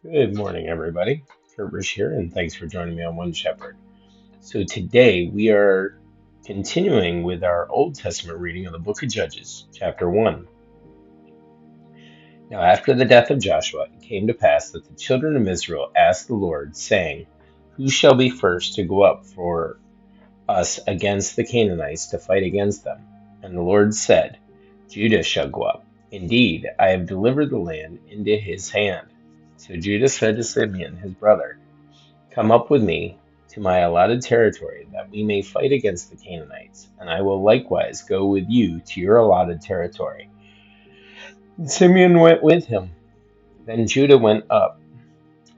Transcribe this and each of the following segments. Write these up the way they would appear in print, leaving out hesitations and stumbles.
Good morning, everybody. Kurt Rich here, and thanks for joining me on One Shepherd. So today we are continuing with our Old Testament reading of the book of Judges, chapter 1. Now, after the death of Joshua, it came to pass that the children of Israel asked the Lord, saying, Who shall be first to go up for us against the Canaanites to fight against them? And the Lord said, Judah shall go up. Indeed, I have delivered the land into his hand. So Judah said to Simeon, his brother, Come up with me to my allotted territory, that we may fight against the Canaanites, and I will likewise go with you to your allotted territory. And Simeon went with him. Then Judah went up,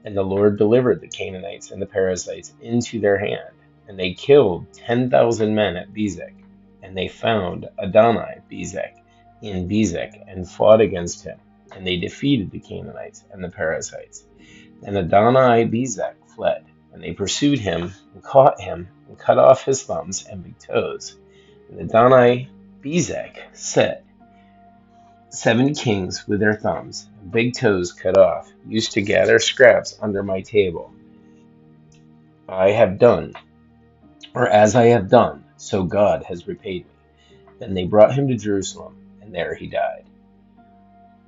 and the Lord delivered the Canaanites and the Perizzites into their hand, and they killed 10,000 men at Bezek. And they found Adonai Bezek in Bezek, and fought against him, and they defeated the Canaanites and the Perizzites. And Adonai Bezek fled, and they pursued him, and caught him, and cut off his thumbs and big toes. And Adonai Bezek set 70 kings with their thumbs and big toes cut off, used to gather scraps under my table. I have done, or as I have done, so God has repaid me. Then they brought him to Jerusalem, and there he died.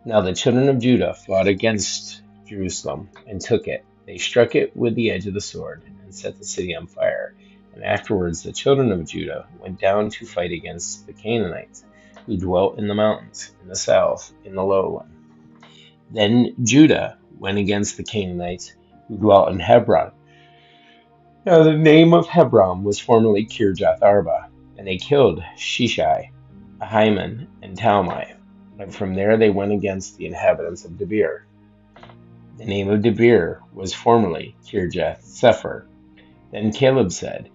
Now the children of Judah fought against Jerusalem and took it. They struck it with the edge of the sword and set the city on fire. And afterwards the children of Judah went down to fight against the Canaanites, who dwelt in the mountains, in the south, in the lowland. Then Judah went against the Canaanites, who dwelt in Hebron. Now the name of Hebron was formerly Kirjath Arba, and they killed Shishai, Ahiman, and Talmai. And from there they went against the inhabitants of Debir. The name of Debir was formerly Kirjath Sepher. Then Caleb said,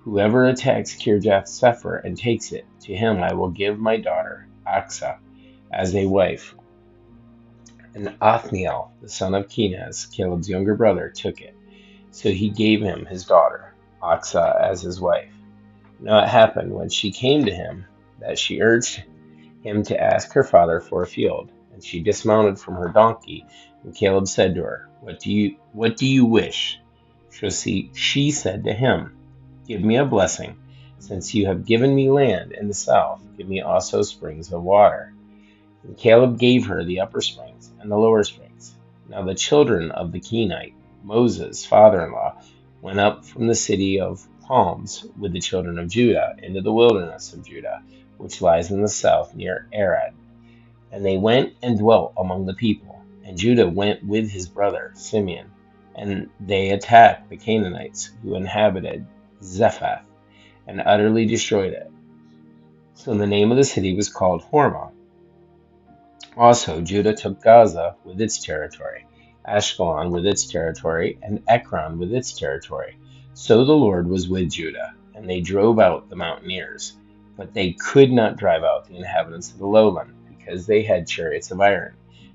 Whoever attacks Kirjath Sepher and takes it, to him I will give my daughter Achsah as a wife. And Othniel, the son of Kenaz, Caleb's younger brother, took it. So he gave him his daughter, Achsah, as his wife. Now it happened when she came to him that she urged him to ask her father for a field. And she dismounted from her donkey, and Caleb said to her, What do you wish? She said to him, Give me a blessing, since you have given me land in the south, give me also springs of water. And Caleb gave her the upper springs and the lower springs. Now the children of the Kenite, Moses' father-in-law, went up from the city of palms with the children of Judah into the wilderness of Judah, which lies in the south near Arad. And they went and dwelt among the people. And Judah went with his brother Simeon, and they attacked the Canaanites who inhabited Zephath, and utterly destroyed it. So the name of the city was called Hormah. Also Judah took Gaza with its territory, Ashkelon with its territory, and Ekron with its territory. So the Lord was with Judah, and they drove out the mountaineers. But they could not drive out the inhabitants of the lowland, because they had chariots of iron.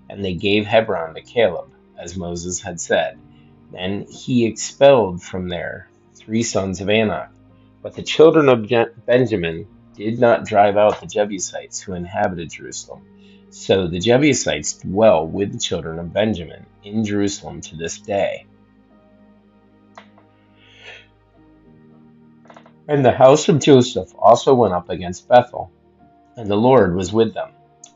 And they gave Hebron to Caleb, as Moses had said. Then he expelled from there 3 sons of Anak. But the children of Benjamin did not drive out the Jebusites who inhabited Jerusalem. So the Jebusites dwell with the children of Benjamin in Jerusalem to this day. And the house of Joseph also went up against Bethel, and the Lord was with them.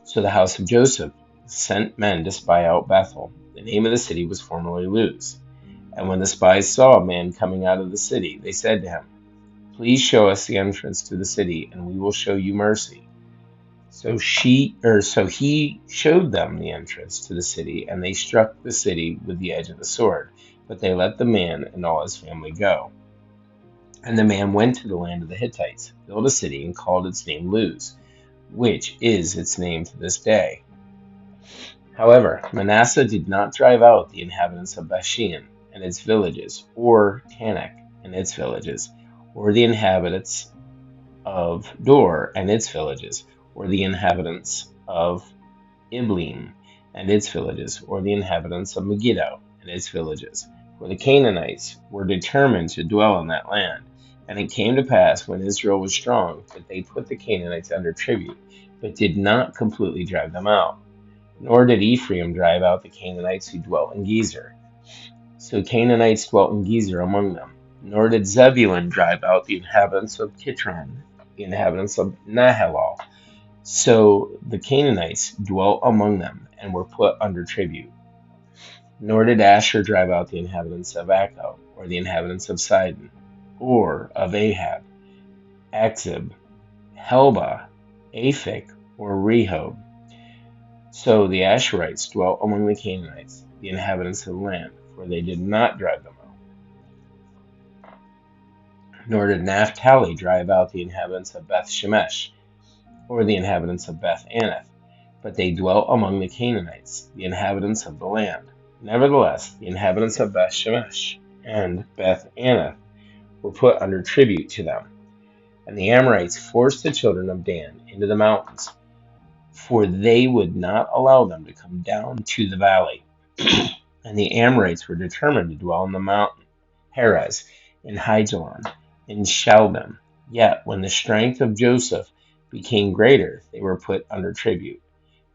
So the house of Joseph sent men to spy out Bethel. The name of the city was formerly Luz. And when the spies saw a man coming out of the city, they said to him, Please show us the entrance to the city, and we will show you mercy. So he showed them the entrance to the city, and they struck the city with the edge of the sword. But they let the man and all his family go. And the man went to the land of the Hittites, built a city, and called its name Luz, which is its name to this day. However, Manasseh did not drive out the inhabitants of Bashan and its villages, or Tanakh and its villages, or the inhabitants of Dor and its villages, or the inhabitants of Ibleam and its villages, or the inhabitants of Megiddo and its villages. For the Canaanites were determined to dwell in that land. And it came to pass, when Israel was strong, that they put the Canaanites under tribute, but did not completely drive them out. Nor did Ephraim drive out the Canaanites who dwelt in Gezer. So Canaanites dwelt in Gezer among them. Nor did Zebulun drive out the inhabitants of Kitron, the inhabitants of Nahalal. So the Canaanites dwelt among them and were put under tribute. Nor did Asher drive out the inhabitants of Akko, or the inhabitants of Sidon, or of Ahab, Akzib, Helba, Aphek, or Rehob. So the Asherites dwelt among the Canaanites, the inhabitants of the land, for they did not drive them out. Nor did Naphtali drive out the inhabitants of Beth Shemesh, or the inhabitants of Beth Anath, but they dwelt among the Canaanites, the inhabitants of the land. Nevertheless, the inhabitants of Beth Shemesh and Beth Anath were put under tribute to them. And the Amorites forced the children of Dan into the mountains, for they would not allow them to come down to the valley. And the Amorites were determined to dwell in the mountain, Heres, in Hijalon, in Shalbim. Yet when the strength of Joseph became greater, they were put under tribute.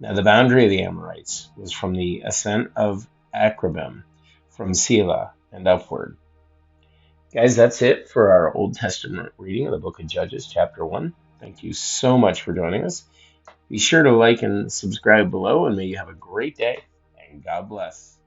Now the boundary of the Amorites was from the ascent of Akrabim, from Selah and upward. Guys, that's it for our Old Testament reading of the book of Judges, chapter 1. Thank you so much for joining us. Be sure to like and subscribe below, and may you have a great day, and God bless.